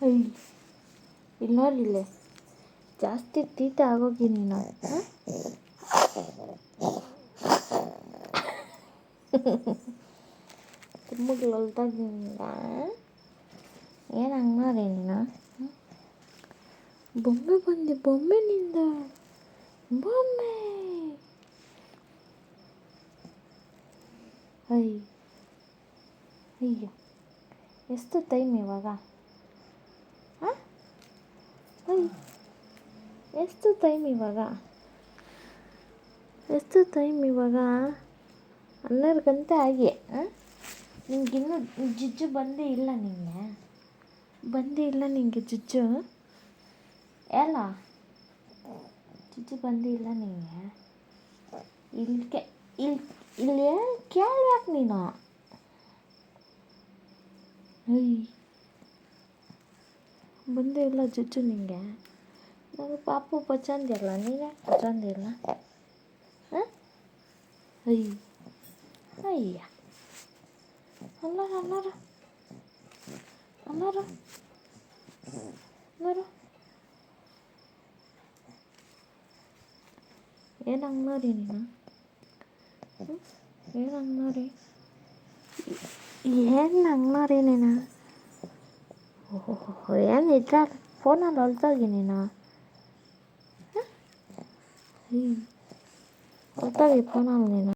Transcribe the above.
ಅಯ್ಯ, ಇಲ್ಲಿ ನೋಡಿ ಇಲ್ಲೇ ಜಾಸ್ತಿ ತೀಟೆ ಆಗೋಗಿ ನೀನು. ತುಮ್ಮಗೆ ಲಲ್ತಾಗ ನಿಂಗ ಏನು ಹಂಗೆ ನೋಡಿ ನೀನು. ಬೊಮ್ಮೆ ಬಂದೆ, ಬೊಮ್ಮೆನಿಂದ ಬೊಮ್ಮೆ. ಅಯ್ಯೋ, ಎಷ್ಟು ಟೈಮ್ ಇವಾಗ? ಹಾಂ, ಎಷ್ಟು ಟೈಮ್ ಇವಾಗ? 12 ಗಂಟೆ ಆಗಿ. ನಿಂಗಿನ್ನೂ ಜುಜ್ಜು ಬಂದೇ ಇಲ್ಲ ನಿಂಗೆ ಜುಜ್ಜು ಎಲ್ಲ ಜುಜ್ಜು ಬಂದೇ ಇಲ್ಲ ನಿಂಗೆ. ಇಲ್ಲಿ ಕೇಳ್ಬೇಕು ನೀನು. ಬಂದೇ ಇಲ್ಲ ಜುಜ್ಜು ನಿಂಗೆ. ನನಗೆ ಪಾಪು ಪಚಂದಿಲ್ಲ, ನೀನೇ ಪಚಂದಿಲ್ಲ. ಅಯ್ಯ, ಅಲ್ಲರ ಏನು ಹಂಗೆ ನೋಡಿ ನೀನು? ಏನು ಹಂಗೆ ನೋಡಿ ನೀನು? ಓಹೋ, ಏನು ಇದ್ರ ಫೋನಲ್ಲಿ ಹೊಲ್ತೋಗಿ ನೀನು. ಹೊಲ್ತೋಗಿ ಫೋನಲ್ಲಿ ನೀನು.